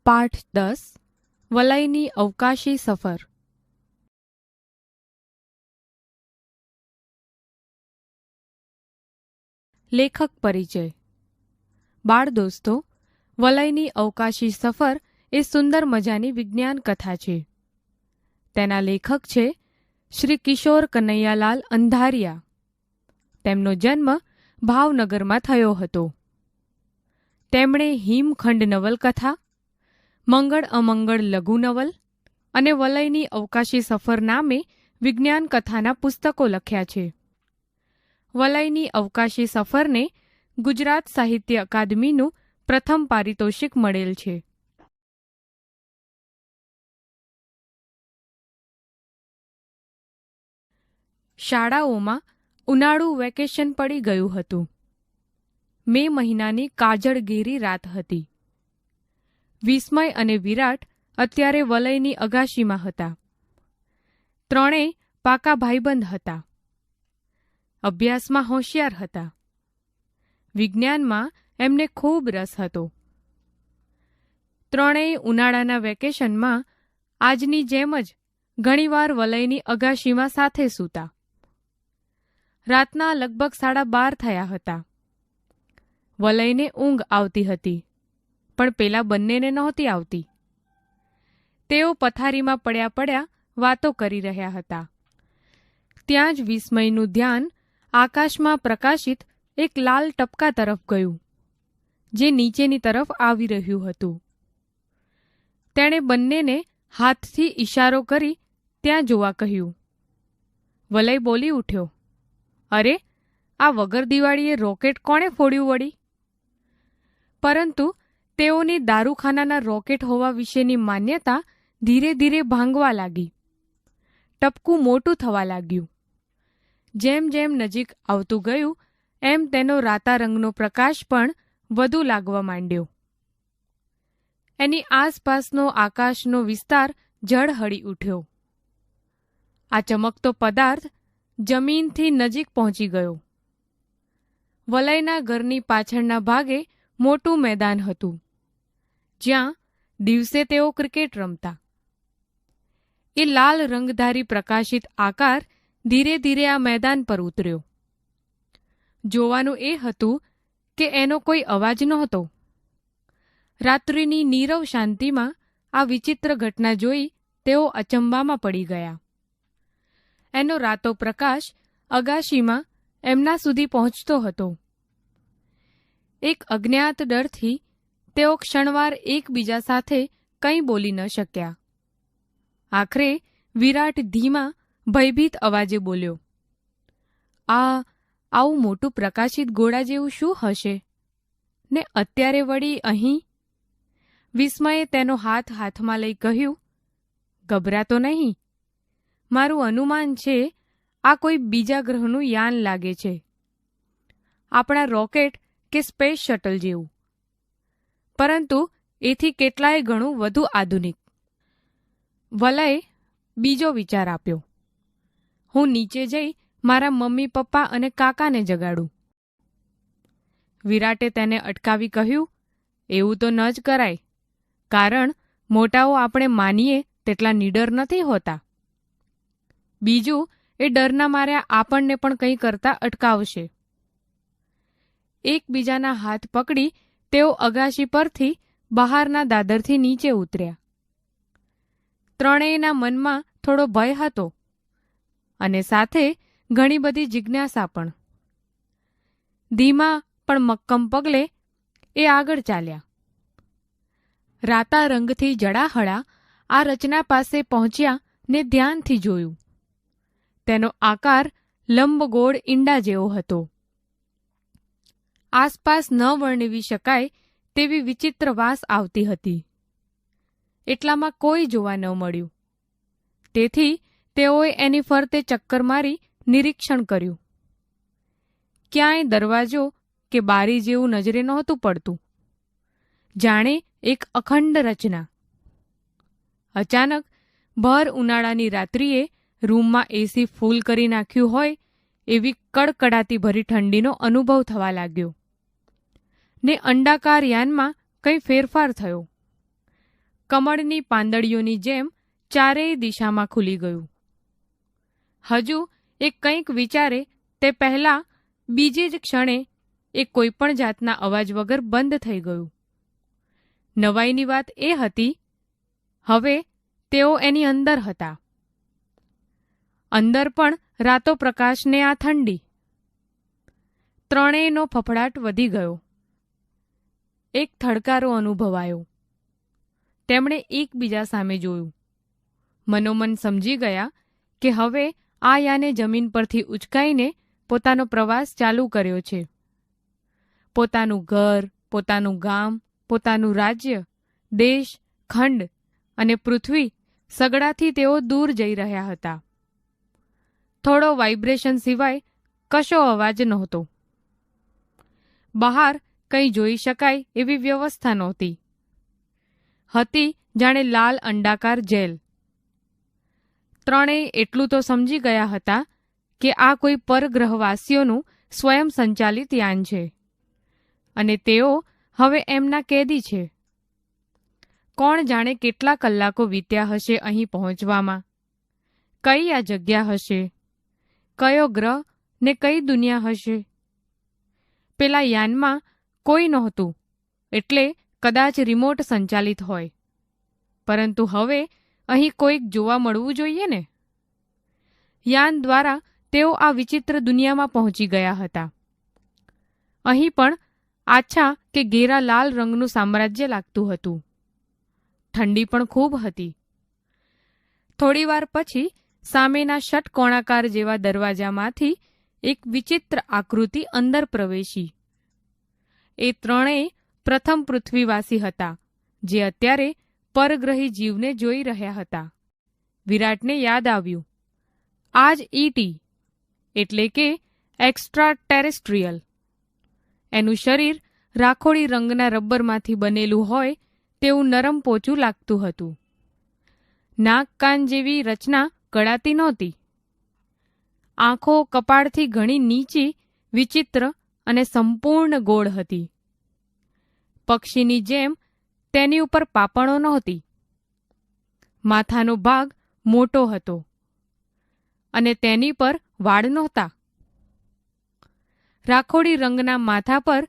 પાઠ 10 વલાઈની અવકાશી સફર. લેખક પરિચય. બાળ દોસ્તો, વલાઈની અવકાશી સફર એ સુંદર મજાની વિજ્ઞાન કથા છે. તેના લેખક છે શ્રી કિશોર કનૈયાલાલ અંધારિયા. તેમનો જન્મ ભાવનગરમાં થયો હતો. તેમણે હિમખંડ નવલકથા, મંગળ અમંગળ લઘુ નવલ અને વલયની અવકાશી સફર નામે વિજ્ઞાન કથાના પુસ્તકો લખ્યા છે. વલયની અવકાશી સફરને ગુજરાત સાહિત્ય અકાદમીનું પ્રથમ પારિતોષિક મળેલ છે. શાળાઓમાં ઉનાળુ વેકેશન પડી ગયું હતું. મે મહિનાની કાજળઘેરી રાત હતી. વિસ્મય અને વિરાટ અત્યારે વલયની અગાશીમાં હતા. ત્રણેય પાકા ભાઈબંધ હતા. અભ્યાસમાં હોશિયાર હતા. વિજ્ઞાનમાં એમને ખૂબ રસ હતો. ત્રણેય ઉનાળાના વેકેશનમાં આજની જેમ જ ઘણીવાર વલયની અગાશીમાં સાથે સૂતા. રાતના લગભગ 12:30 થયા હતા. વલયને ઊંઘ આવતી હતી, પણ પેલા બંનેને નહોતી આવતી. તેઓ પથારીમાં પડ્યા વાતો કરી રહ્યા હતા. ત્યાં જ વિસ્મયનું ધ્યાન આકાશમાં પ્રકાશિત એક લાલ ટપકા તરફ ગયું, જે નીચેની તરફ આવી રહ્યું હતું. તેણે બંનેને હાથથી ઇશારો કરી ત્યાં જોવા કહ્યું. વલય બોલી ઉઠ્યો, અરે, આ વગર દિવાળીએ રોકેટ કોણે ફોડ્યું વળી? પરંતુ તેઓની દારૂખાનાના રોકેટ હોવા વિશેની માન્યતા ધીરે ધીરે ભાંગવા લાગી. ટપકું મોટું થવા લાગ્યું. જેમ જેમ નજીક આવતું ગયું એમ તેનો રાતા રંગનો પ્રકાશ પણ વધુ લાગવા માંડ્યો. એની આસપાસનો આકાશનો વિસ્તાર ઝળહળી ઉઠ્યો. આ ચમકતો પદાર્થ જમીનથી નજીક પહોંચી ગયો. વલયના ઘરની પાછળના ભાગે મોટું મેદાન હતું, જ્યાં દિવસે તેઓ ક્રિકેટ રમતા. એ લાલ રંગધારી પ્રકાશિત આકાર ધીરે ધીરે આ મેદાન પર ઉતર્યો. જોવાનું એ હતું કે એનો કોઈ અવાજ નહોતો. રાત્રિની નીરવ શાંતિમાં આ વિચિત્ર ઘટના જોઈ તેઓ અચંબામાં પડી ગયા. એનો રાતો પ્રકાશ અગાશીમાં એમના સુધી પહોંચતો હતો. એક અજ્ઞાત ડરથી તેઓ ક્ષણવાર એકબીજા સાથે કંઈ બોલી ન શક્યા. આખરે વિરાટ ધીમા ભયભીત અવાજે બોલ્યો, આવું મોટું પ્રકાશિત ગોળા જેવું શું હશે? ને અત્યારે વળી અહીં? વિસ્મયે તેનો હાથ હાથમાં લઈ કહ્યું, ગભરાતો નહીં. મારું અનુમાન છે આ કોઈ બીજા ગ્રહનું યાન લાગે છે. આપણા રોકેટ કે સ્પેસ શટલ જેવું, પરંતુ એથી કેટલાય ગણું વધુ આધુનિક. વલયે બીજો વિચાર આપ્યો, હું નીચે જઈ મારા મમ્મી પપ્પા અને કાકાને જગાડું. વિરાટે તેને અટકાવી કહ્યું, એવું તો ન જ કરાય, કારણ મોટાઓ આપણે માનીએ તેટલા નીડર નથી હોતા. બીજું, એ ડરના માર્યા આપણને પણ કંઈ કરતા અટકાવશે. એકબીજાના હાથ પકડી તેઓ અગાશી પરથી બહારના દાદરથી નીચે ઉતર્યા. ત્રણેયના મનમાં થોડો ભય હતો અને સાથે ઘણી બધી જિજ્ઞાસા પણ. ધીમા પણ મક્કમ પગલે એ આગળ ચાલ્યા. રાતા રંગથી જડાહળા આ રચના પાસે પહોંચ્યા ને ધ્યાનથી જોયું. તેનો આકાર લંબગોળ ઈંડા જેવો હતો. આસપાસ ન વર્ણવી શકાય તેવી વિચિત્ર વાસ આવતી હતી. એટલામાં કોઈ જોવા ન મળ્યું. તેથી તેઓએ એની ફરતે ચક્કર મારી નિરીક્ષણ કર્યું. ક્યાંય દરવાજો કે બારી જેવું નજરે નહોતું પડતું. જાણે એક અખંડ રચના. અચાનક ભર ઉનાળાની રાત્રિએ રૂમમાં એસી ફૂલ કરી નાખ્યું હોય એવી કડકડાતી ભરી ઠંડીનો અનુભવ થવા લાગ્યો. ને અંડાકાર યાનમાં કંઈ ફેરફાર થયો. કમળની પાંદડીઓની જેમ ચારેય દિશામાં ખુલી ગયું. હજુ એ કંઈક વિચારે તે પહેલાં બીજી જ ક્ષણે એ કોઈપણ જાતના અવાજ વગર બંધ થઈ ગયું. નવાઈની વાત એ હતી, હવે તેઓ એની અંદર હતા. અંદર પણ રાતો પ્રકાશને આ ઠંડી. ત્રણેયનો ફફડાટ વધી ગયો. એક થડકારો અનુભવાયો. તેમણે એકબીજા સામે જોયું. મનોમન સમજી ગયા કે હવે આ યાને જમીન પરથી ઉચકાઈને પોતાનો પ્રવાસ ચાલુ કર્યો છે. પોતાનું ઘર, પોતાનું ગામ, પોતાનું રાજ્ય, દેશ, ખંડ અને પૃથ્વી સગડાથી તેઓ દૂર જઈ રહ્યા હતા. થોડો વાઇબ્રેશન સિવાય કશો અવાજ નહોતો. બહાર કંઈ જોઈ શકાય એવી વ્યવસ્થા નહોતી. હતી જાણે લાલ અંડાકાર જેલ. ત્રણેય એટલું તો સમજી ગયા હતા કે આ કોઈ પરગ્રહવાસીઓનું સ્વયં સંચાલિત યાન છે અને તેઓ હવે એમના કેદી છે. કોણ જાણે કેટલા કલાકો વીત્યા હશે અહીં પહોંચવામાં. કઈ આ જગ્યા હશે, કયો ગ્રહ ને કઈ દુનિયા હશે. પેલા યાનમાં કોઈ નહોતું એટલે કદાચ રિમોટ સંચાલિત હોય, પરંતુ હવે અહીં કોઈક જોવા મળવું જોઈએ ને. યાન દ્વારા તેઓ આ વિચિત્ર દુનિયામાં પહોંચી ગયા હતા. અહીં પણ આછા કે ઘેરા લાલ રંગનું સામ્રાજ્ય લાગતું હતું. ઠંડી પણ ખૂબ હતી. થોડીવાર પછી સામેના ષટકોણાકાર જેવા દરવાજામાંથી એક વિચિત્ર આકૃતિ અંદર પ્રવેશી. એ ત્રણેય પ્રથમ પૃથ્વીવાસી હતા જે અત્યારે પરગ્રહી જીવને જોઈ રહ્યા હતા. વિરાટને યાદ આવ્યું, આ જ ઈટી એટલે કે એક્સ્ટ્રા ટેરેસ્ટ્રીયલ. એનું શરીર રાખોડી રંગના રબરમાંથી બનેલું હોય તેવું નરમ પોચું લાગતું હતું. નાક કાન જેવી રચના કળાતી નહોતી. આંખો કપાળથી ઘણી નીચી, વિચિત્ર અને સંપૂર્ણ ગોળ હતી. પક્ષીની જેમ તેની ઉપર પાપણો નહોતી. માથાનો ભાગ મોટો હતો અને તેની પર વાળ નહોતા. રાખોડી રંગના માથા પર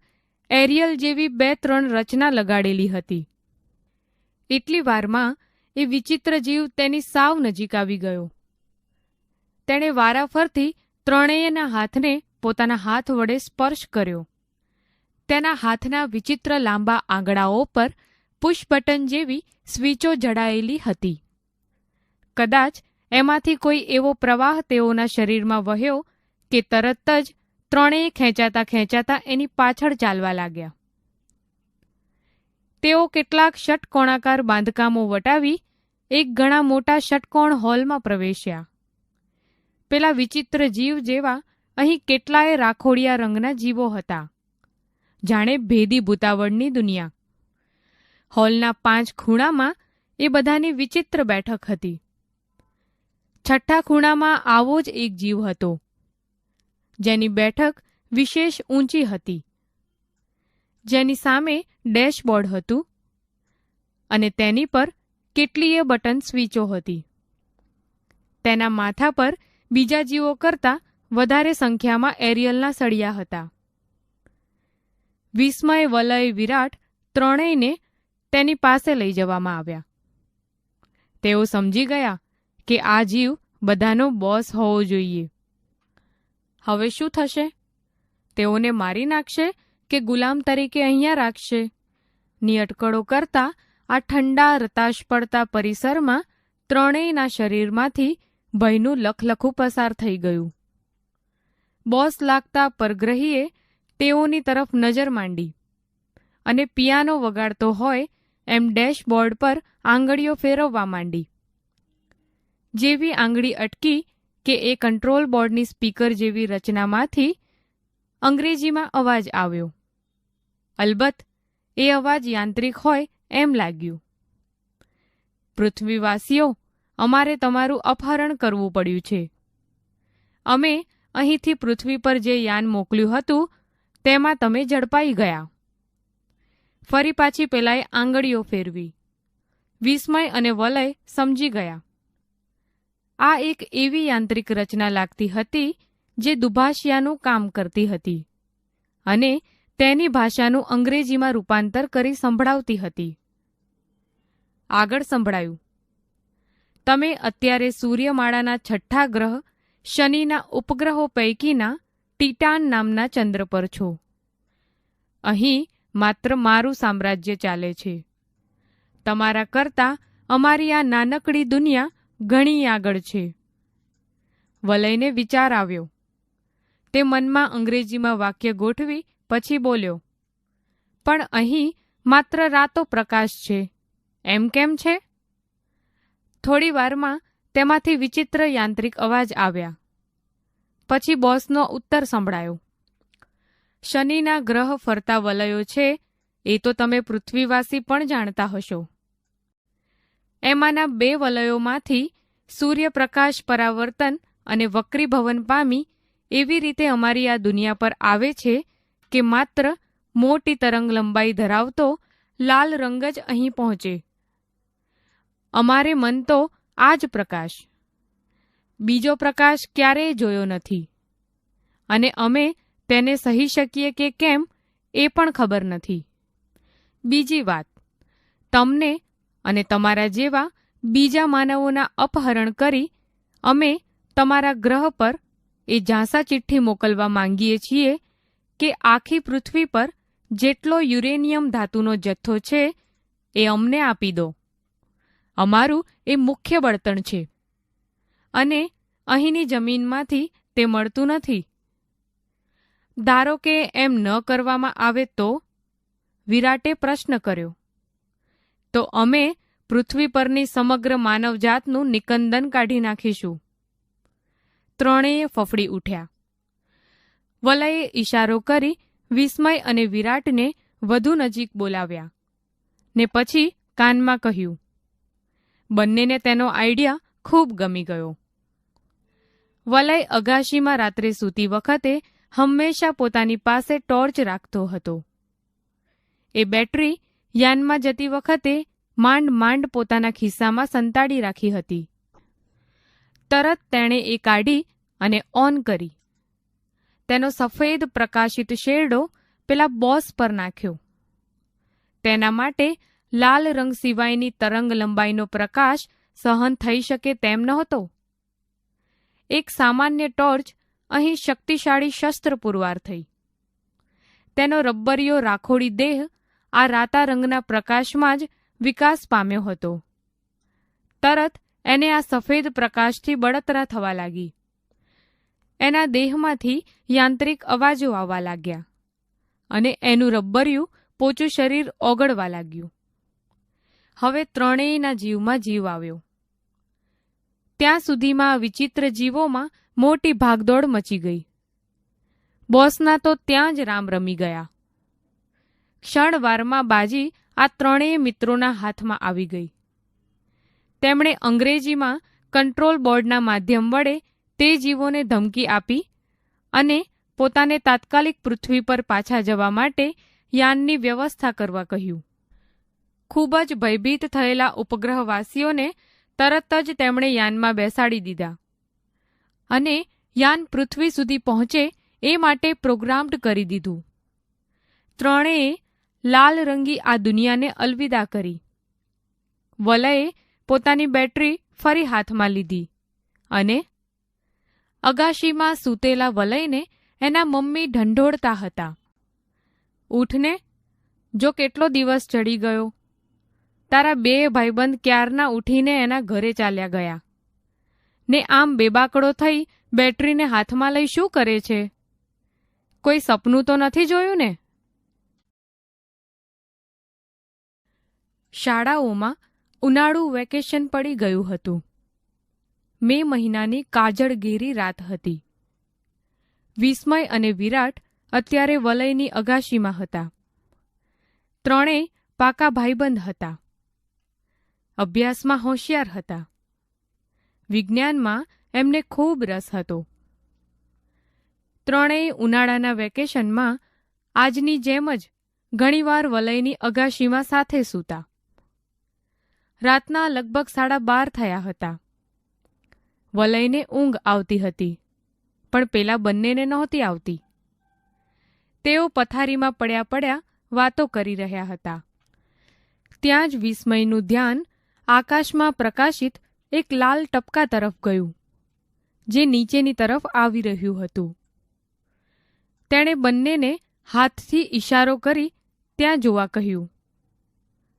એરિયલ જેવી 2-3 રચના લગાડેલી હતી. એટલી વારમાં એ વિચિત્ર જીવ તેની સાવ નજીક આવી ગયો. તેણે વારાફરતી ત્રણેયના હાથને પોતાના હાથ વડે સ્પર્શ કર્યો. તેના હાથના વિચિત્ર લાંબા આંગળાઓ પર પુશ બટન જેવી સ્વીચો જડાયેલી હતી. કદાચ એમાંથી કોઈ એવો પ્રવાહ તેઓના શરીરમાં વહ્યો કે તરત જ ત્રણેય ખેંચાતા ખેંચાતા એની પાછળ ચાલવા લાગ્યા. તેઓ કેટલાક ષટકોણાકાર બાંધકામો વટાવી એક ઘણા મોટા ષટકોણ હોલમાં પ્રવેશ્યા. પેલા વિચિત્ર જીવ જેવા અહીં કેટલાય રાખોડિયા રંગના જીવો હતા, જાણે ભેદી ભૂતાવળની દુનિયા. હોલના 5 ખૂણામાં એ બધાની વિચિત્ર બેઠક હતી. છઠ્ઠા ખૂણામાં આવો જ એક જીવ હતો, જેની બેઠક વિશેષ ઊંચી હતી, જેની સામે ડેશબોર્ડ હતું અને તેની પર કેટલીય બટન સ્વીચો હતી. તેના માથા પર બીજા જીવો કરતાં વધારે સંખ્યામાં એરિયલના સળિયા હતા. વિસ્મય વલય વિરાટ ત્રણેયને તેની પાસે લઈ જવામાં આવ્યા. તેઓ સમજી ગયા કે આ જીવ બધાનો બોસ હોવો જોઈએ. હવે શું થશે? તેઓને મારી નાખશે કે ગુલામ તરીકે અહીંયા રાખશે? ની અટકળો કરતા આ ઠંડા રતાશ પડતા પરિસરમાં ત્રણેયના શરીરમાંથી ભયનું લખલખું પસાર થઈ ગયું. બોસ લાગતા પરગ્રહીએ તેઓની તરફ નજર માંડી અને પિયાનો વગાડતો હોય એમ ડેશબોર્ડ પર આંગળીઓ ફેરવવા માંડી. જેવી આંગળી અટકી કે એ કંટ્રોલ બોર્ડની સ્પીકર જેવી રચનામાંથી અંગ્રેજીમાં અવાજ આવ્યો. અલબત્ત એ અવાજ યાંત્રિક હોય એમ લાગ્યું. પૃથ્વીવાસીઓ, અમારે તમારું અપહરણ કરવું પડ્યું છે. અમે અહીંથી પૃથ્વી પર જે યાન મોકલ્યું હતું તેમાં તમે ઝડપાઈ ગયા. ફરી પાછી પેલાએ આંગળીઓ ફેરવી. વિસ્મય અને વલય સમજી ગયા. આ એક એવી યાંત્રિક રચના લાગતી હતી જે દુભાષિયાનું કામ કરતી હતી અને તેની ભાષાનું અંગ્રેજીમાં રૂપાંતર કરી સંભળાવતી હતી. આગળ સંભળાયું. તમે અત્યારે સૂર્યમાળાના 6થા ગ્રહ શનિના ઉપગ્રહો પૈકીના ટીટાન નામના ચંદ્ર પર છો. અહીં માત્ર મારું સામ્રાજ્ય ચાલે છે. તમારા કરતાં અમારી આ નાનકડી દુનિયા ઘણી આગળ છે. વલયને વિચાર આવ્યો. તે મનમાં અંગ્રેજીમાં વાક્ય ગોઠવી પછી બોલ્યો, પણ અહીં માત્ર રાતો પ્રકાશ છે, એમ કેમ છે? થોડી વારમાં તેમાંથી વિચિત્ર યાંત્રિક અવાજ આવ્યા. પછી બોસનો ઉત્તર સંભળાયો. શનિના ગ્રહ ફરતા વલયો છે એ તો તમે પૃથ્વીવાસી પણ જાણતા હશો. એમાંના 2 વલયોમાંથી સૂર્યપ્રકાશ પરાવર્તન અને વક્રીભવન પામી એવી રીતે અમારી આ દુનિયા પર આવે છે કે માત્ર મોટી તરંગ લંબાઈ ધરાવતો લાલ રંગ જ અહીં પહોંચે. અમારે મન તો આ જ પ્રકાશ, બીજો પ્રકાશ ક્યારેય જોયો નથી અને અમે તેને સહી શકીએ કે કેમ એ પણ ખબર નથી. બીજી વાત, તમને અને તમારા જેવા બીજા માનવોના અપહરણ કરી અમે તમારા ગ્રહ પર એ ઝાંસા ચિઠ્ઠી મોકલવા માંગીએ છીએ કે આખી પૃથ્વી પર જેટલો યુરેનિયમ ધાતુનો જથ્થો છે એ અમને આપી દો. અમારું એ મુખ્ય બળતણ છે અને અહીંની જમીનમાંથી તે મળતું નથી. ધારો કે એમ ન કરવામાં આવે તો? વિરાટે પ્રશ્ન કર્યો. તો અમે પૃથ્વી પરની સમગ્ર માનવજાતનું નિકંદન કાઢી નાખીશું. ત્રણેય ફફડી ઉઠ્યા. વલયે ઈશારો કરી વિસ્મય અને વિરાટને વધુ નજીક બોલાવ્યા ને પછી કાનમાં કહ્યું. બંનેને તેનો આઈડિયા ખૂબ ગમી ગયો. વલય અગાશીમાં રાત્રે સૂતી વખતે હંમેશા પોતાની પાસે ટોર્ચ રાખતો હતો. એ બેટરી યાનમાં જતી વખતે માંડ માંડ પોતાના ખિસ્સામાં સંતાડી રાખી હતી. તરત તેણે એ કાઢી અને ઓન કરી. તેનો સફેદ પ્રકાશિત શેરડો પેલા બોસ પર નાખ્યો. તેના માટે લાલ રંગ સિવાયની તરંગ લંબાઈનો પ્રકાશ સહન થઈ શકે તેમ નહોતો. એક સામાન્ય ટોર્ચ અહીં શક્તિશાળી શસ્ત્ર પુરવાર થઈ. તેનો રબ્બરિયો રાખોડી દેહ આ રાતા રંગના પ્રકાશમાં જ વિકાસ પામ્યો હતો. તરત એને આ સફેદ પ્રકાશથી બળતરા થવા લાગી. એના દેહમાંથી યાંત્રિક અવાજો આવવા લાગ્યા અને એનું રબ્બરિયું પોચું શરીર ઓગળવા લાગ્યું. હવે ત્રણેયના જીવમાં જીવ આવ્યો. ત્યાં સુધીમાં વિચિત્ર જીવોમાં મોટી ભાગદોડ મચી ગઈ. બોસના તો ત્યાં જ રામ રમી ગયા. ક્ષણવારમાં બાજી આ ત્રણેય મિત્રોના હાથમાં આવી ગઈ. તેમણે અંગ્રેજીમાં કંટ્રોલ બોર્ડના માધ્યમ વડે તે જીવોને ધમકી આપી અને પોતાને તાત્કાલિક પૃથ્વી પર પાછા જવા માટે યાનની વ્યવસ્થા કરવા કહ્યું. ખૂબ જ ભયભીત થયેલા ઉપગ્રહવાસીઓને તરત જ તેમણે યાનમાં બેસાડી દીધા અને યાન પૃથ્વી સુધી પહોંચે એ માટે પ્રોગ્રામ્ડ કરી દીધું. ત્રણેય લાલ રંગી આ દુનિયાને અલવિદા કરી. વલયે પોતાની બેટરી ફરી હાથમાં લીધી અને અગાશીમાં સૂતેલા વલયને એના મમ્મી ઢંઢોળતા હતા. ઉઠને, જો કેટલો દિવસ ચડી ગયો. તારા 2 ભાઈબંધ ક્યારના ઉઠીને એના ઘરે ચાલ્યા ગયા ને આમ બેબાકડો થઈ બેટરીને હાથમાં લઈ શું કરે છે? કોઈ સપનું તો નથી જોયું ને? શાળાઓમાં ઉનાળુ વેકેશન પડી ગયું હતું. મે મહિનાની કાજળઘેરી રાત હતી. વિસ્મય અને વિરાટ અત્યારે વલયની અગાશીમાં હતા. ત્રણેય પાકા ભાઈબંધ હતા. અભ્યાસમાં હોશિયાર હતા. વિજ્ઞાનમાં એમને ખૂબ રસ હતો. ત્રણેય ઉનાળાના વેકેશનમાં આજની જેમ જ ઘણીવાર વલયની અગાશીમાં સાથે સૂતા. રાતના લગભગ 12:30 થયા હતા. વલયને ઊંઘ આવતી હતી, પણ પેલા બંનેને નહોતી આવતી. તેઓ પથારીમાં પડ્યા પડ્યા વાતો કરી રહ્યા હતા. ત્યાં જ વિસ્મયનું ધ્યાન આકાશમાં પ્રકાશિત એક લાલ ટપકા તરફ ગયું, જે નીચેની તરફ આવી રહ્યું હતું. તેણે બંનેને હાથથી ઇશારો કરી ત્યાં જોવા કહ્યું.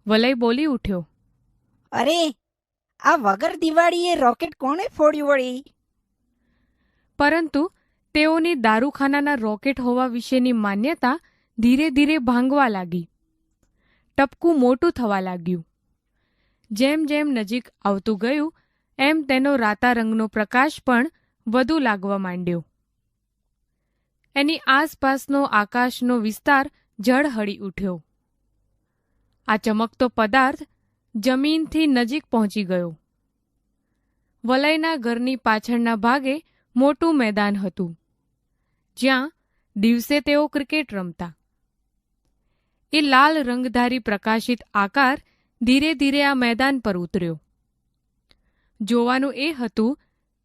વલય બોલી ઉઠ્યો, અરે, આ વગર દિવાળીએ રોકેટ કોણે ફોડ્યું વળી? પરંતુ તેઓની દારૂખાનાના રોકેટ હોવા વિશેની માન્યતા ધીરે ધીરે ભાંગવા લાગી. ટપકું મોટું થવા લાગ્યું. જેમ જેમ નજીક આવતું ગયું એમ તેનો રાતા રંગનો પ્રકાશ પણ વધુ લાગવા માંડ્યો. એની આસપાસનો આકાશનો વિસ્તાર ઝળહળી ઉઠ્યો. આ ચમકતો પદાર્થ જમીનથી નજીક પહોંચી ગયો. વલયના ઘરની પાછળના ભાગે મોટું મેદાન હતું, જ્યાં દિવસે તેઓ ક્રિકેટ રમતા. એ લાલ રંગધારી પ્રકાશિત આકાર ધીરે ધીરે આ મેદાન પર ઉતર્યો. જોવાનું એ હતું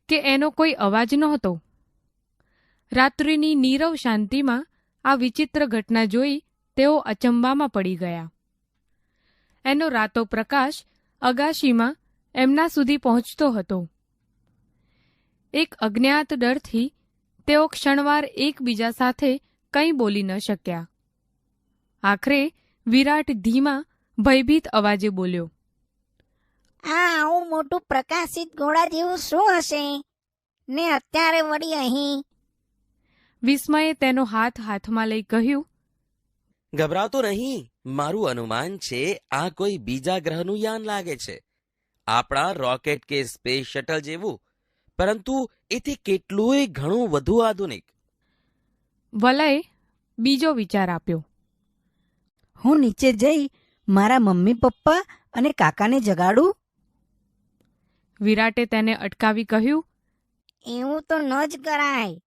કે એનો કોઈ અવાજ નહોતો. રાત્રિની નીરવ શાંતિમાં આ વિચિત્ર ઘટના જોઈ તેઓ અચંબામાં પડી ગયા. એનો રાતો પ્રકાશ અગાશીમાં એમના સુધી પહોંચતો હતો. એક અજ્ઞાત ડરથી તેઓ ક્ષણવાર એકબીજા સાથે કંઈ બોલી ન શક્યા. આખરે વિરાટ ધીમા ભયભીત અવાજે બોલ્યો, આ આવું મોટું પ્રકાશિત ગોળા જેવું શું હશે ને અત્યારે વળી અહીં? વિસ્મયે તેનો હાથ હાથમાં લઈ કહ્યું, ગભરાતો નહીં, મારું અનુમાન છે આ કોઈ બીજા ગ્રહનું યાન લાગે છે. આપણા રોકેટ કે સ્પેસ શટલ જેવું, પરંતુ એથી કેટલુંય ઘણું વધુ આધુનિક. વલયે બીજો વિચાર આપ્યો. હું નીચે જઈ મારા મમ્મી પપ્પા અને કાકાને જગાડું? વિરાટે તેને અટકાવી કહ્યું, એવું તો ન જ કરાય,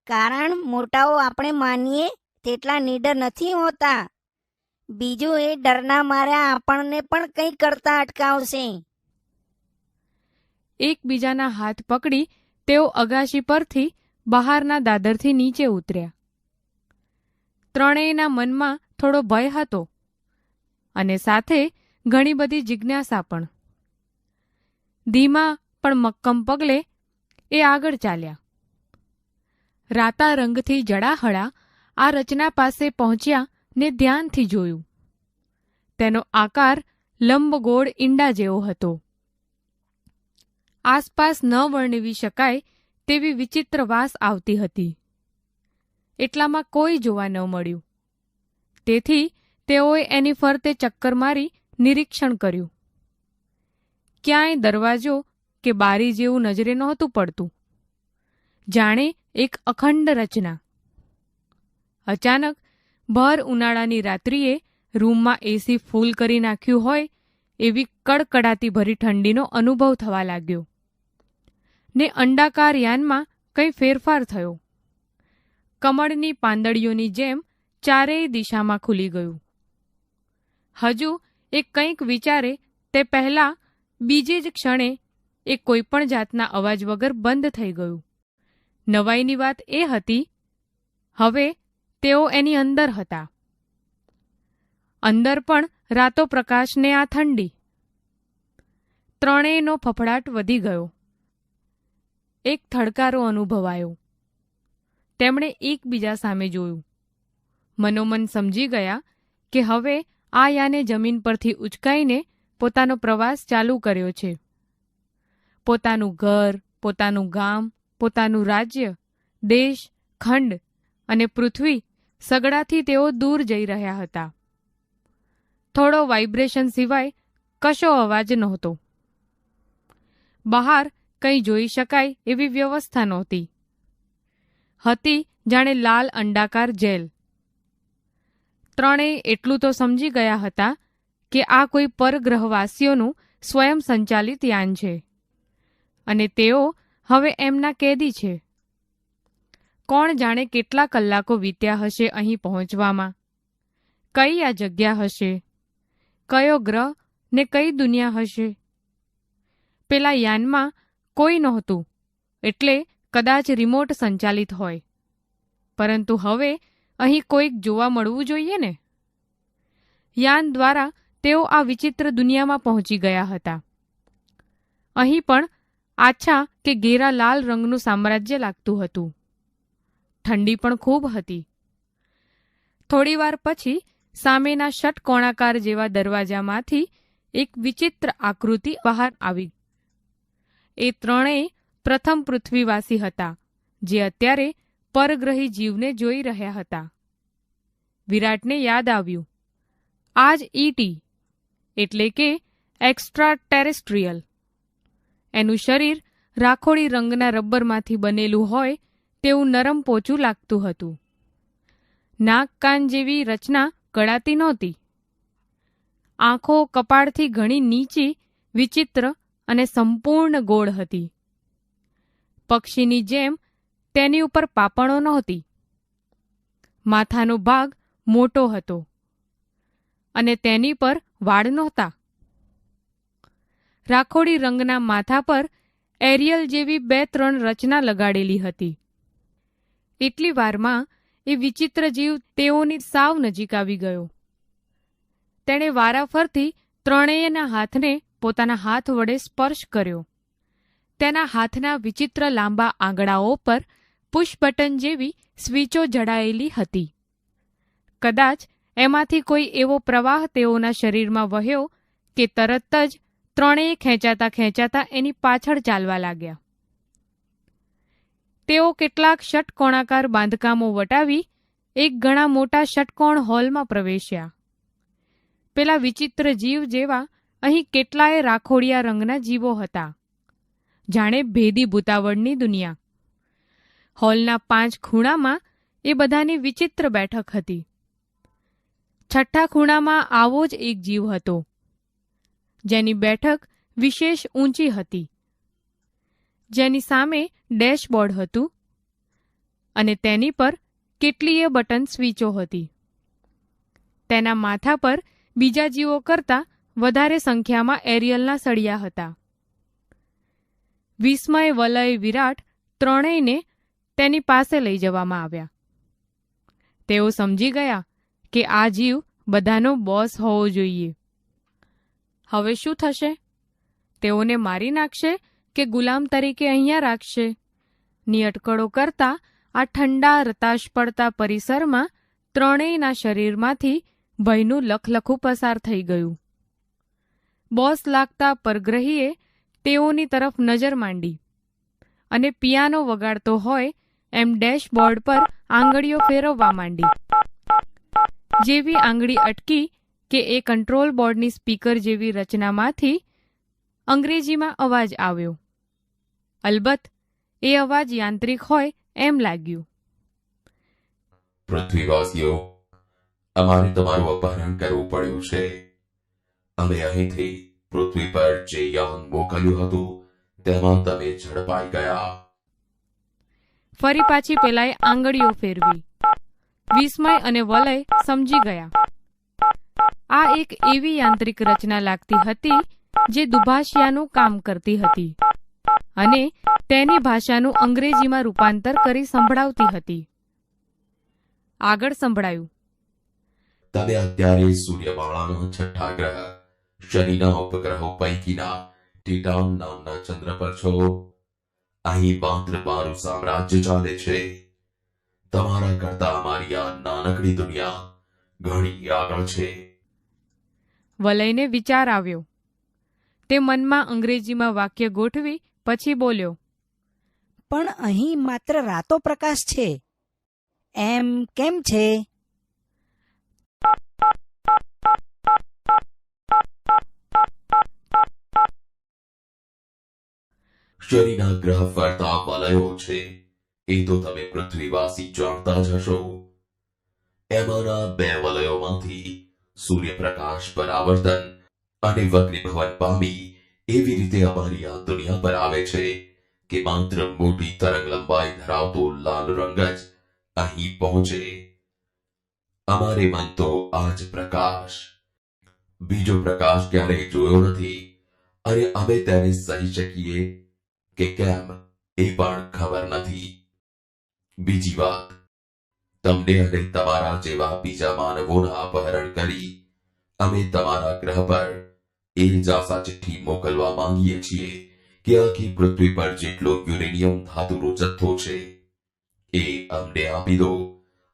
કારણ મોટાઓ આપણે માનીએ તેટલા નીડર નથી હોતા. બીજું એ ડરના માર્યા આપણને પણ કંઈ કરતા અટકાવશે. એકબીજાના હાથ પકડી તેઓ અગાશી પરથી બહારના દાદરથી નીચે ઉતર્યા. ત્રણેયના મનમાં થોડો ભય હતો અને સાથે ઘણી બધી જિજ્ઞાસા પણ. ધીમા પણ મક્કમ પગલે એ આગળ ચાલ્યા. રાતા રંગથી જડાહળા આ રચના પાસે પહોંચ્યા ને ધ્યાનથી જોયું. તેનો આકાર લંબગોળ ઈંડા જેવો હતો. આસપાસ ન વર્ણવી શકાય તેવી વિચિત્ર વાસ આવતી હતી. એટલામાં કોઈ જોવા ન મળ્યું. તેથી તેઓએ એની ફરતે ચક્કર મારી નિરીક્ષણ કર્યું. ક્યાંય દરવાજો કે બારી જેવું નજરે નહોતું પડતું. જાણે એક અખંડ રચના. અચાનક ભર ઉનાળાની રાત્રિએ રૂમમાં એસી ફૂલ કરી નાખ્યું હોય એવી કડકડાતી ભરી ઠંડીનો અનુભવ થવા લાગ્યો. ને અંડાકાર યાનમાં કંઈ ફેરફાર થયો. કમળની પાંદડીઓની જેમ ચારેય દિશામાં ખુલી ગયું. હજુ એ કંઈક વિચારે તે પહેલાં બીજે જ ક્ષણે એ કોઈપણ જાતના અવાજ વગર બંધ થઈ ગયું. નવાઈની વાત એ હતી, હવે તેઓ એની અંદર હતા. અંદર પણ રાતો પ્રકાશને આ ઠંડી. ત્રણેયનો ફફડાટ વધી ગયો. એક થડકારો અનુભવાયો. તેમણે એકબીજા સામે જોયું. મનોમન સમજી ગયા કે હવે આ યાને જમીન પરથી ઉચકાઈને પોતાનો પ્રવાસ ચાલુ કર્યો છે. પોતાનું ઘર, પોતાનું ગામ, પોતાનું રાજ્ય, દેશ, ખંડ અને પૃથ્વી સગડાથી તેઓ દૂર જઈ રહ્યા હતા. થોડો વાઇબ્રેશન સિવાય કશો અવાજ નહોતો. બહાર કંઈ જોઈ શકાય એવી વ્યવસ્થા નહોતી. હતી જાણે લાલ અંડાકાર જેલ. ત્રણેય એટલું તો સમજી ગયા હતા કે આ કોઈ પરગ્રહવાસીઓનું સ્વયં સંચાલિત યાન છે અને તેઓ હવે એમના કેદી છે. કોણ જાણે કેટલા કલાકો વીત્યા હશે અહીં પહોંચવામાં. કઈ આ જગ્યા હશે? કયો ગ્રહ ને કઈ દુનિયા હશે? પેલા યાનમાં કોઈ નહોતું, એટલે કદાચ રિમોટ સંચાલિત હોય, પરંતુ હવે અહીં કોઈક જોવા મળવું જોઈએ ને. યાન દ્વારા તેઓ આ વિચિત્ર દુનિયામાં પહોંચી ગયા હતા. અહીં પણ આછા કે ઘેરા લાલ રંગનું સામ્રાજ્ય લાગતું હતું. ઠંડી પણ ખૂબ હતી. થોડીવાર પછી સામેના ષટકોણાકાર જેવા દરવાજામાંથી એક વિચિત્ર આકૃતિ બહાર આવી. એ ત્રણેય પ્રથમ પૃથ્વીવાસી હતા, જે અત્યારે પરગ્રહી જીવને જોઈ રહ્યા હતા. વિરાટને યાદ આવ્યું, આ જ ઈટી એટલે કે એક્સ્ટ્રા ટેરેસ્ટ્રીયલ. એનું શરીર રાખોડી રંગના રબરમાંથી બનેલું હોય તેવું નરમ પોચું લાગતું હતું. નાક કાન જેવી રચના કળાતી નહોતી. આંખો કપાળથી ઘણી નીચી, વિચિત્ર અને સંપૂર્ણ ગોળ હતી. પક્ષીની જેમ તેની ઉપર પાપણો નહોતી. માથાનો ભાગ મોટો હતો અને તેની પર વાળ નહોતા. રાખોડી રંગના માથા પર એરિયલ જેવી 2-3 રચના લગાડેલી હતી. એટલી વારમાં એ વિચિત્ર જીવ તેઓની સાવ નજીક આવી ગયો. તેણે વારાફરતી ત્રણેયના હાથને પોતાના હાથ વડે સ્પર્શ કર્યો. તેના હાથના વિચિત્ર લાંબા આંગળાઓ પર પુશ બટન જેવી સ્વીચો જડાયેલી હતી. કદાચ એમાંથી કોઈ એવો પ્રવાહ તેઓના શરીરમાં વહ્યો કે તરત જ ત્રણેય ખેંચાતા ખેંચાતા એની પાછળ ચાલવા લાગ્યા. તેઓ કેટલાક ષટકોણાકાર બાંધકામો વટાવી એક ઘણા મોટા ષટકોણ હોલમાં પ્રવેશ્યા. પેલા વિચિત્ર જીવ જેવા અહીં કેટલાય રાખોડિયા રંગના જીવો હતા, જાણે ભેદી ભૂતાવળની દુનિયા. હોલના 5 ખૂણામાં એ બધાની વિચિત્ર બેઠક હતી. છઠ્ઠા ખૂણામાં આવો જ એક જીવ હતો, જેની બેઠક વિશેષ ઊંચી હતી, જેની સામે ડેશબોર્ડ હતું અને તેની પર કેટલીય બટન સ્વીચો હતી. તેના માથા પર બીજા જીવો કરતાં વધારે સંખ્યામાં એરિયલના સળિયા હતા. વિસ્મય, વલય, વિરાટ ત્રણેયને તેની પાસે લઈ જવામાં આવ્યા. તેઓ સમજી ગયા કે આ જીવ બધાનો બોસ હોવો જોઈએ. હવે શું થશે? તેઓને મારી નાખશે કે ગુલામ તરીકે અહીંયા રાખશે? ની અટકળો કરતા આ ઠંડા રતાશ પડતા પરિસરમાં ત્રણેયના શરીરમાંથી ભયનું લખલખું પસાર થઈ ગયું. બોસ લાગતા પરગ્રહીએ તેઓની તરફ નજર માંડી અને પિયાનો વગાડતો હોય એમ ડેશબોર્ડ પર આંગળીઓ ફેરવવા માંડી. જેવી આંગળી અટકી કે એ કંટ્રોલ બોર્ડની સ્પીકર જેવી રચનામાંથી અંગ્રેજીમાં અવાજ આવ્યો. અલબત્ત એ અવાજ યાંત્રિક હોય એમ લાગ્યું. પૃથ્વીવાસીઓ, અમારે તમારું અપહરણ કરવું પડ્યું છે. અમે અહીંથી પૃથ્વી પર જે યાન મોકલ્યું હતું તેમાં તમે ઝડપાઈ ગયા. ફરી પાછી પેલાએ આંગળીઓ ફેરવી. વિસ્મય અને વલય સમજી ગયા. આ એક એવી યાંત્રિક રચના લાગતી હતી જે દુભાષિયાનું કામ કરતી હતી અને તેની ભાષાનું અંગ્રેજીમાં રૂપાંતર કરી સંભળાવતી હતી. આગળ સંભળાયું. તમે અત્યારે સૂર્યમાળાના છઠ્ઠા ગ્રહ શનિના ઉપગ્રહો પૈકીના ટીટાન નામના ચંદ્ર પર છો. અહીં માત્ર મારું સામ્રાજ્ય ચાલે છે. તમારા કરતા અમારી આ નાનકડી દુનિયા ઘણી આગળ છે. વલયને વિચાર આવ્યો. તે મનમાં અંગ્રેજીમાં વાક્ય ગોઠવી પછી બોલ્યો. પણ અહીં માત્ર રાતો પ્રકાશ છે, એમ કેમ છે? શનિના ગ્રહ ફરતા વલયો છે એ તો તમે પૃથ્વીવાસી જાણતા જ હશો. એમાંના 2 વલયોમાંથી સૂર્યપ્રકાશ પરાવર્તન અને વક્રીભવન પામી એવી રીતે અમારી આ દુનિયા પર આવે છે કે માત્ર મોટી તરંગ લંબાઈ ધરાવતો લાલ રંગ જ અહીં પહોંચે. અમારે મન તો આ જ પ્રકાશ. બીજો પ્રકાશ ક્યારેય જોયો નથી અને અમે તેને સહી શકીએ કે કેમ એ પણ ખબર નથી. બીજી વાત, તમને અને તમારા જેવા બીજા માનવોના અપહરણ કરી અમે તમારા ગ્રહ પર એ જ આશા ચિઠ્ઠી મોકલવા માંગીએ છીએ કે આખી પૃથ્વી પર જેટલો યુરેનિયમ ધાતુનો જથ્થો છે એ અમને આપી દો.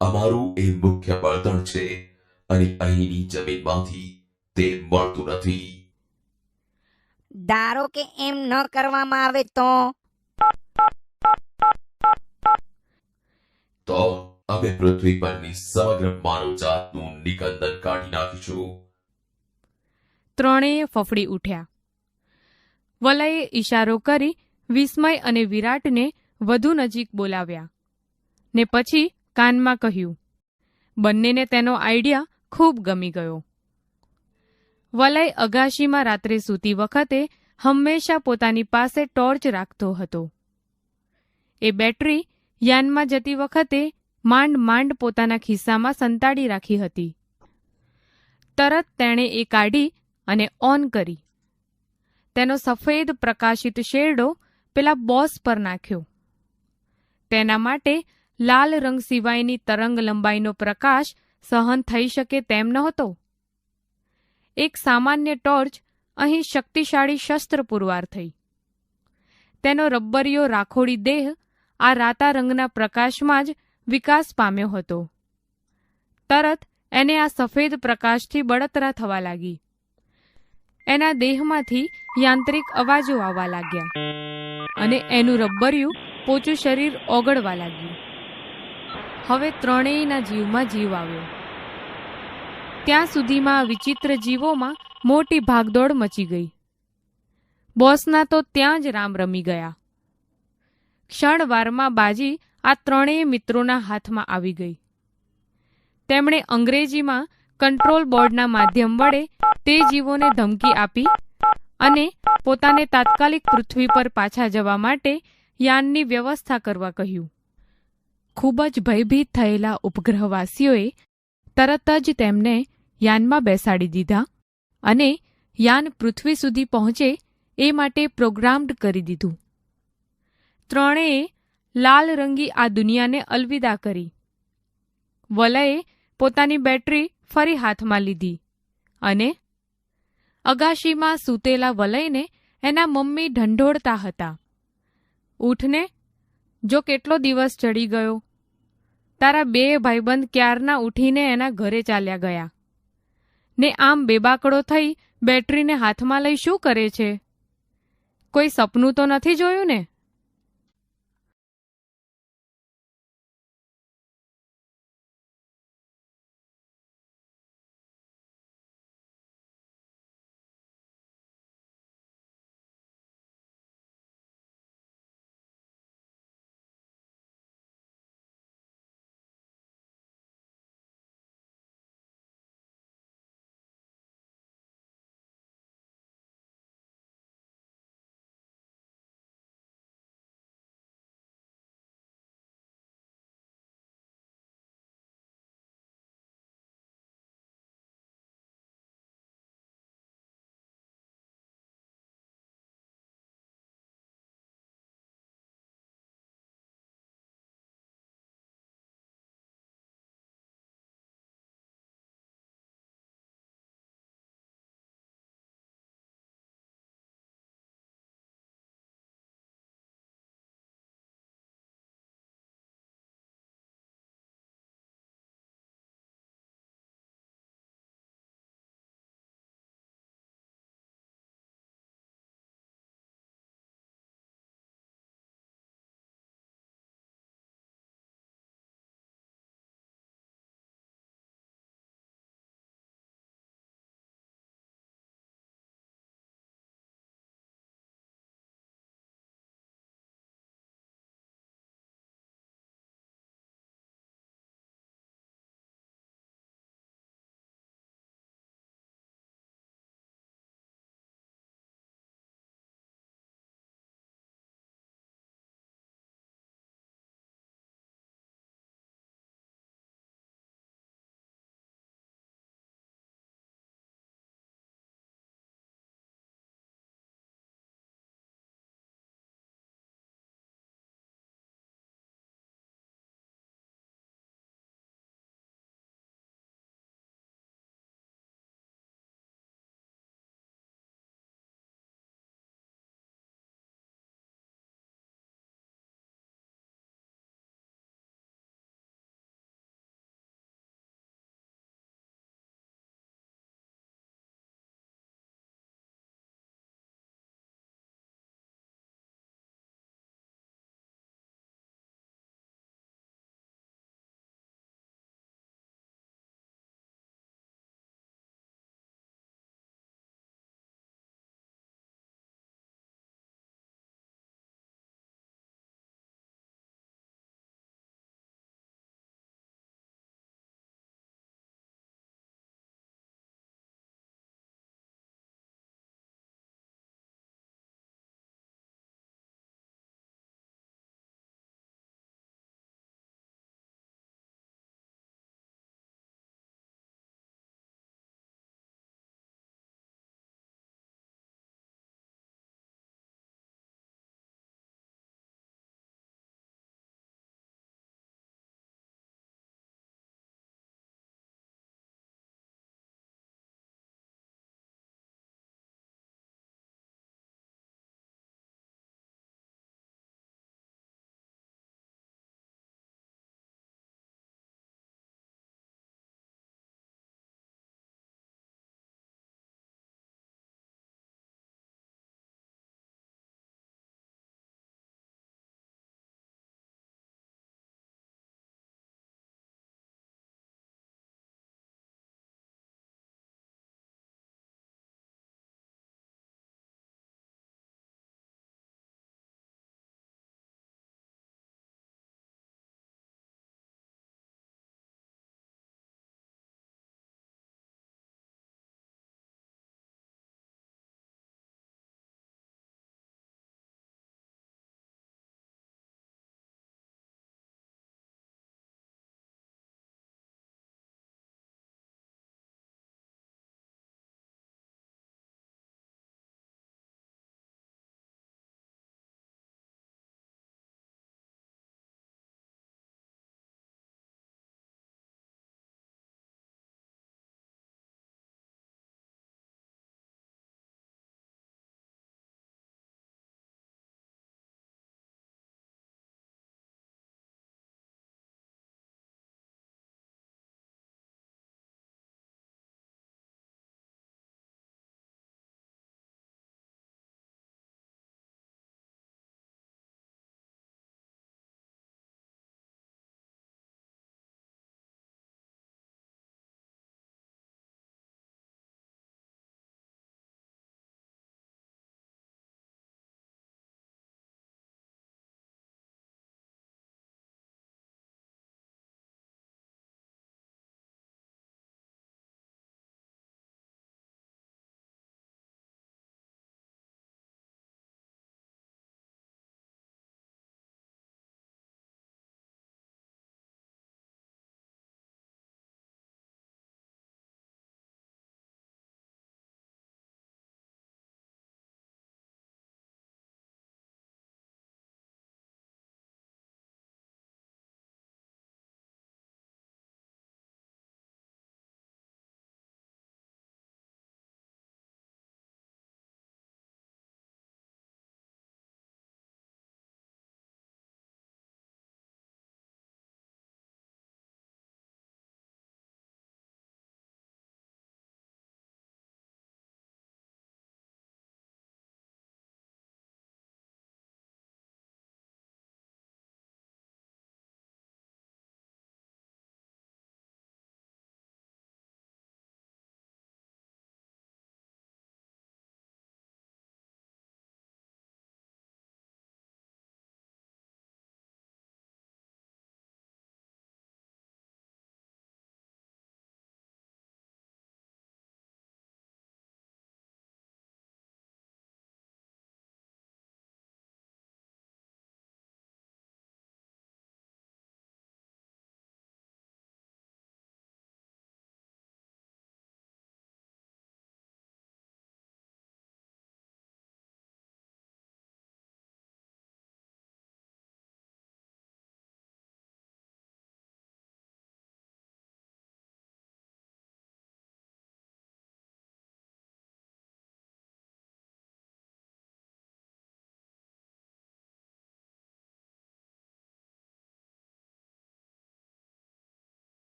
અમારું એ મુખ્ય બળતણ છે અને અહીંની જમીનમાંથી તે મળતું નથી. ધારો કે એમ ન કરવામાં આવે તો તો અમે પૃથ્વી પરની સમગ્ર માનવજાતનું નિકંદન કાઢી નાખીશું. ત્રણેય ફફડી ઉઠ્યા. વલયે ઈશારો કરી વિસ્મય અને વિરાટને વધુ નજીક બોલાવ્યા ને પછી કાનમાં કહ્યું. બંનેને તેનો આઈડિયા ખૂબ ગમી ગયો. વલય અગાશીમાં રાત્રે સૂતી વખતે હંમેશા પોતાની પાસે ટોર્ચ રાખતો હતો. એ બેટરી યાનમાં જતી વખતે માંડ માંડ પોતાના ખિસ્સામાં સંતાડી રાખી હતી. તરત તેણે એ કાઢી અને ઓન કરી. તેનો સફેદ પ્રકાશિત શેરડો પેલા બોસ પર નાખ્યો. તેના માટે લાલ રંગ સિવાયની તરંગ લંબાઈનો પ્રકાશ સહન થઈ શકે તેમ નહોતો. એક સામાન્ય ટોર્ચ અહીં શક્તિશાળી શસ્ત્ર પુરવાર થઈ. તેનો રબ્બરિયો રાખોડી દેહ આ રાતા રંગના પ્રકાશમાં જ વિકાસ પામ્યો હતો. તરત એને આ સફેદ પ્રકાશથી બળતરા થવા લાગી. એના દેહમાંથી યાંત્રિક અવાજો આવવા લાગ્યા અને એનું રબ્બરિયું પોચું શરીર ઓગળવા લાગ્યું. હવે ત્રણેયના જીવમાં જીવ આવ્યો. ત્યાં સુધીમાં આ વિચિત્ર જીવોમાં મોટી ભાગદોડ મચી ગઈ. બોસના તો ત્યાં જ રામ રમી ગયા. ક્ષણવારમાં બાજી આ ત્રણેય મિત્રોના હાથમાં આવી ગઈ. તેમણે અંગ્રેજીમાં કંટ્રોલ બોર્ડના માધ્યમ વડે તે જીવોને ધમકી આપી અને પોતાને તાત્કાલિક પૃથ્વી પર પાછા જવા માટે યાનની વ્યવસ્થા કરવા કહ્યું. ખૂબ જ ભયભીત થયેલા ઉપગ્રહવાસીઓએ તરત જ તેમને યાનમાં બેસાડી દીધા અને યાન પૃથ્વી સુધી પહોંચે એ માટે પ્રોગ્રામ્ડ કરી દીધું. ત્રણેય લાલ રંગી આ દુનિયાને અલવિદા કરી. વલયે પોતાની બેટરી ફરી હાથમાં લીધી અને અગાશીમાં સૂતેલા વલયને એના મમ્મી ઢંઢોળતા હતા. ઊઠને, જો કેટલો દિવસ ચડી ગયો. તારા બે ભાઈબંધ ક્યારના ઉઠીને એના ઘરે ચાલ્યા ગયા ને આમ બેબાકડો થઈ બેટરીને હાથમાં લઈ શું કરે છે? કોઈ સપનું તો નથી જોયું ને?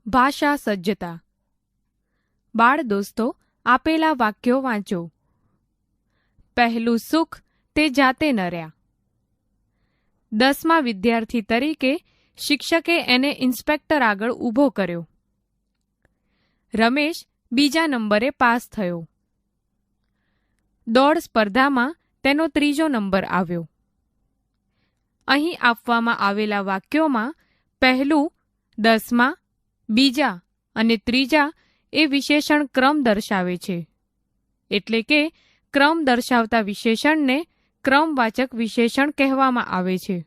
ભાષા સજ્જતા. બાળ દોસ્તો, આપેલા વાક્યો વાંચો. પહેલું સુખ તે જાતે નર્યા. 10મા વિદ્યાર્થી તરીકે શિક્ષકે એને ઇન્સ્પેક્ટર આગળ ઊભો કર્યો. રમેશ બીજા નંબરે પાસ થયો. દોડ સ્પર્ધામાં તેનો 3જો નંબર આવ્યો. અહીં આપવામાં આવેલા વાક્યોમાં પહેલું, 10મા, બીજા અને ત્રીજા એ વિશેષણ ક્રમ દર્શાવે છે. એટલે કે ક્રમ દર્શાવતા વિશેષણને ક્રમવાચક વિશેષણ કહેવામાં આવે છે.